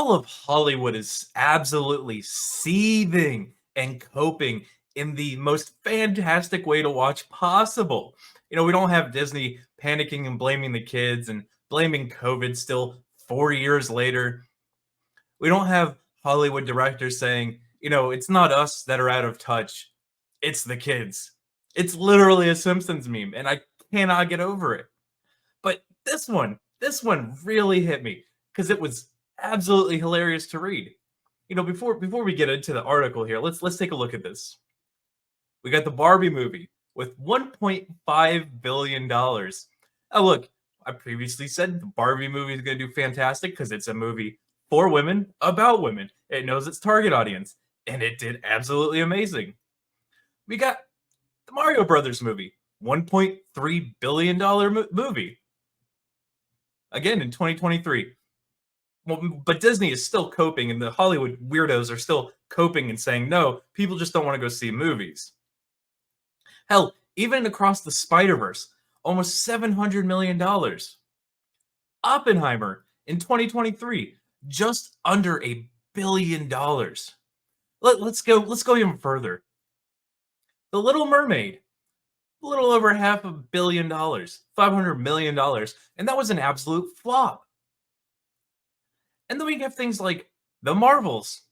all of Hollywood is absolutely seething and coping in the most fantastic way to watch possible. We don't have Disney panicking and blaming the kids and blaming COVID still 4 years later. We don't have Hollywood directors saying, it's not us that are out of touch, it's the kids. It's literally a Simpsons meme, and I cannot get over it. But this one really hit me because it was absolutely hilarious to read. Before we get into the article here, let's take a look at this. We got the Barbie movie with $1.5 billion. Oh, look, I previously said the Barbie movie is going to do fantastic because it's a movie for women, about women. It knows its target audience, and it did absolutely amazing. We got the Mario Brothers movie, $1.3 billion movie. Again, in 2023. Well, but Disney is still coping, and the Hollywood weirdos are still coping and saying, no, people just don't want to go see movies. Hell, even Across the Spider-Verse, almost $700 million. Oppenheimer, in 2023, just under $1 billion. Let's go even further. The Little Mermaid, a little over $500 million, $500 million, and that was an absolute flop. And then we have things like The Marvels,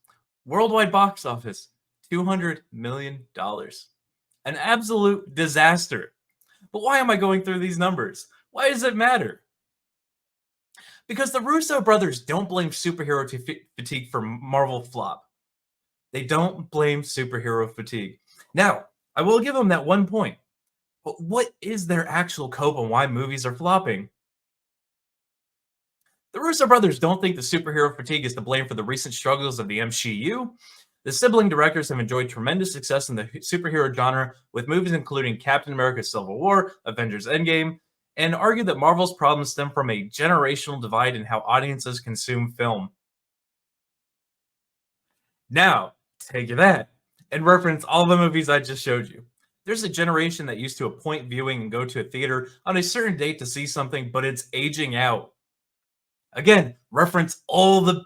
worldwide box office, $200 million. An absolute disaster. But why am I going through these numbers? Why does it matter? Because the Russo brothers don't blame superhero fatigue for Marvel flop. They don't blame superhero fatigue. Now, I will give them that one point. But what is their actual cope on why movies are flopping? The Russo brothers don't think the superhero fatigue is to blame for the recent struggles of the MCU. The sibling directors have enjoyed tremendous success in the superhero genre, with movies including Captain America Civil War, Avengers Endgame, and argue that Marvel's problems stem from a generational divide in how audiences consume film. Now, take that and reference all the movies I just showed you. There's a generation that used to appoint viewing and go to a theater on a certain date to see something, but it's aging out. Again, reference all the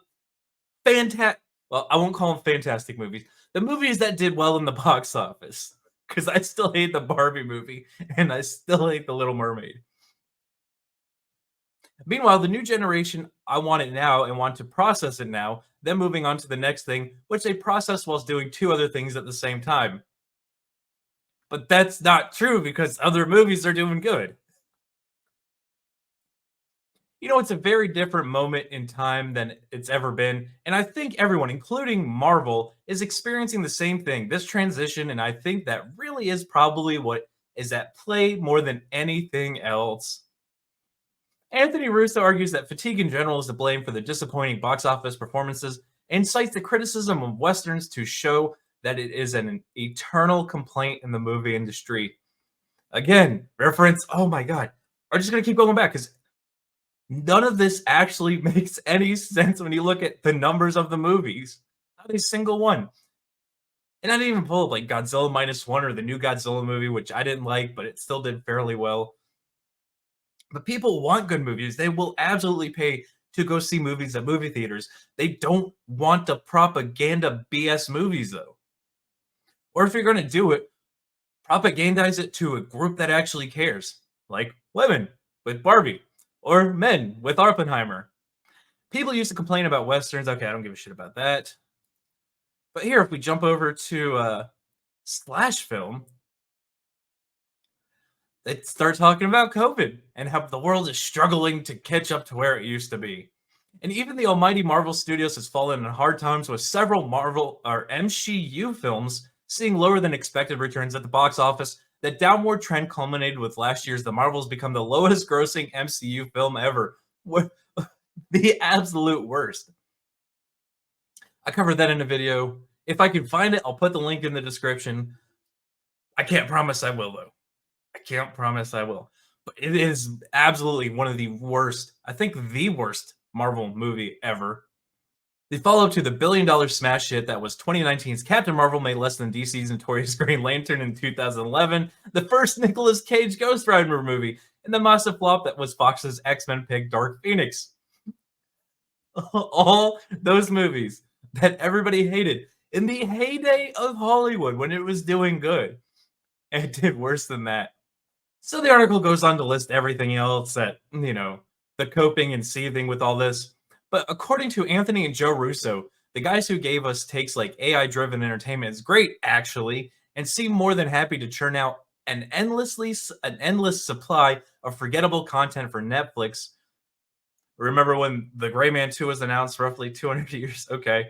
well, I won't call them fantastic movies. The movies that did well in the box office. Because I still hate the Barbie movie, and I still hate The Little Mermaid. Meanwhile, the new generation, I want it now and want to process it now, then moving on to the next thing, which they process whilst doing two other things at the same time. But that's not true because other movies are doing good. It's a very different moment in time than it's ever been. And I think everyone, including Marvel, is experiencing the same thing, this transition. And I think that really is probably what is at play more than anything else. Anthony Russo argues that fatigue in general is to blame for the disappointing box office performances and cites the criticism of Westerns to show that it is an eternal complaint in the movie industry. Again, reference, oh my God. I'm just going to keep going back because none of this actually makes any sense when you look at the numbers of the movies. Not a single one. And I didn't even pull up like Godzilla -1 or the new Godzilla movie, which I didn't like, but it still did fairly well. But people want good movies. They will absolutely pay to go see movies at movie theaters. They don't want the propaganda BS movies, though. Or if you're going to do it, propagandize it to a group that actually cares, like women with Barbie. Or men with Oppenheimer. People used to complain about Westerns. Okay, I don't give a shit about that. But here, if we jump over to slash film, they start talking about COVID and how the world is struggling to catch up to where it used to be. And even the almighty Marvel Studios has fallen in hard times with several Marvel or MCU films seeing lower than expected returns at the box office. That downward trend culminated with last year's The Marvels become the lowest grossing MCU film ever. The absolute worst. I covered that in a video. If I can find it, I'll put the link in the description. I can't promise I will, though. I can't promise I will. But it is absolutely one of the worst, I think the worst Marvel movie ever. The follow-up to the billion-dollar smash hit that was 2019's Captain Marvel made less than DC's notorious Green Lantern in 2011, the first Nicolas Cage Ghost Rider movie, and the massive flop that was Fox's X-Men pick Dark Phoenix. All those movies that everybody hated in the heyday of Hollywood when it was doing good, and it did worse than that. So the article goes on to list everything else that, the coping and seething with all this. But according to Anthony and Joe Russo, the guys who gave us takes like AI driven entertainment is great, actually, and seem more than happy to churn out an endless supply of forgettable content for Netflix. Remember when The Gray Man 2 was announced roughly 200 years? Okay.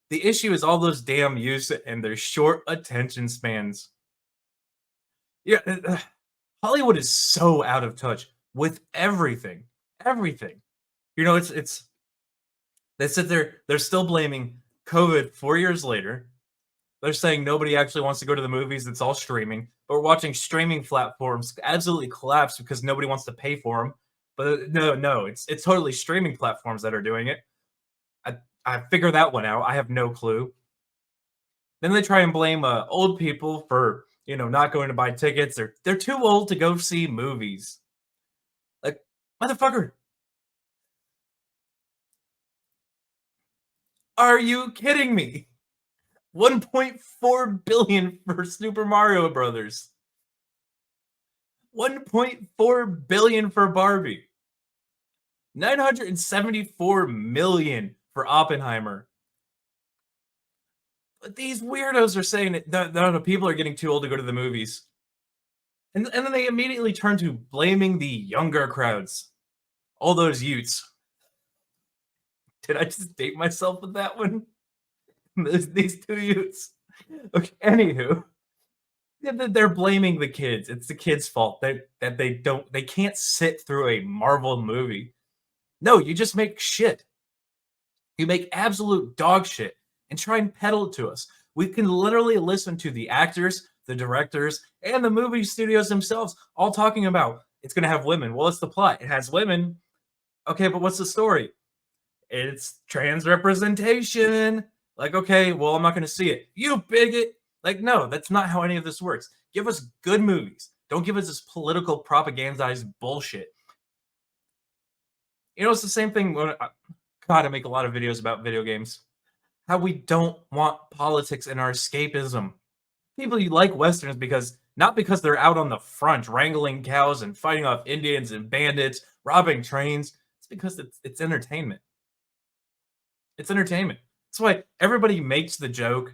The issue is all those damn use and their short attention spans. Yeah, Hollywood is so out of touch with everything. Everything. It's they sit there, they're still blaming COVID 4 years later. They're saying nobody actually wants to go to the movies, it's all streaming. But we're watching streaming platforms absolutely collapse because nobody wants to pay for them. But no, it's totally streaming platforms that are doing it. I figure that one out. I have no clue. Then they try and blame old people for not going to buy tickets. They're too old to go see movies. Like, motherfucker, are you kidding me? 1.4 billion for Super Mario Brothers. 1.4 billion for Barbie. 974 million for Oppenheimer. But these weirdos are saying that no, people are getting too old to go to the movies. And then they immediately turn to blaming the younger crowds. All those youths. Did I just date myself with that one? These two youths. Okay, anywho. They're blaming the kids. It's the kids' fault that they can't sit through a Marvel movie. No, you just make shit. You make absolute dog shit and try and peddle it to us. We can literally listen to the actors, the directors, and the movie studios themselves all talking about it's going to have women. Well, it's the plot. It has women. Okay, but what's the story? It's trans representation. Like, okay, well, I'm not going to see it. You bigot. Like, no, that's not how any of this works. Give us good movies. Don't give us this political propagandized bullshit. It's the same thing when God, I make a lot of videos about video games. How we don't want politics in our escapism. People you like Westerns not because they're out on the front wrangling cows and fighting off Indians and bandits, robbing trains. It's because it's entertainment. It's entertainment. That's why everybody makes the joke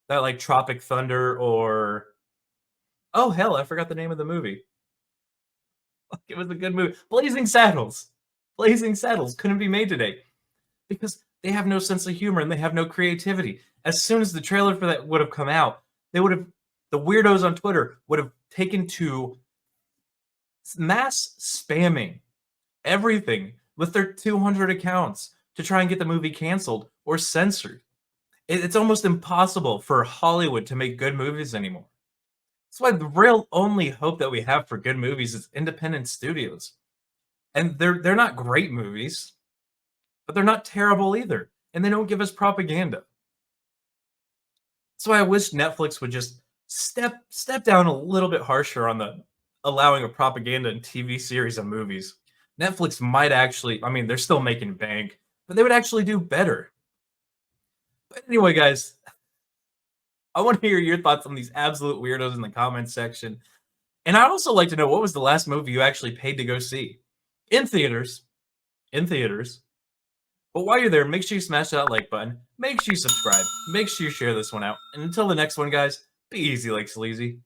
that like Tropic Thunder or oh hell, I forgot the name of the movie. It was a good movie. Blazing Saddles. Blazing Saddles couldn't be made today because they have no sense of humor and they have no creativity. As soon as the trailer for that would have come out, the weirdos on Twitter would have taken to mass spamming everything with their 200 accounts to try and get the movie canceled or censored. It's almost impossible for Hollywood to make good movies anymore. That's why the real only hope that we have for good movies is independent studios. And they're not great movies, but they're not terrible either. And they don't give us propaganda. That's why I wish Netflix would just step down a little bit harsher on the allowing of propaganda in TV series and movies. Netflix might actually, I mean, they're still making bank, but they would actually do better. But anyway, guys, I want to hear your thoughts on these absolute weirdos in the comments section. And I'd also like to know, what was the last movie you actually paid to go see? In theaters. In theaters. But while you're there, make sure you smash that like button. Make sure you subscribe. Make sure you share this one out. And until the next one, guys, be easy like sleazy.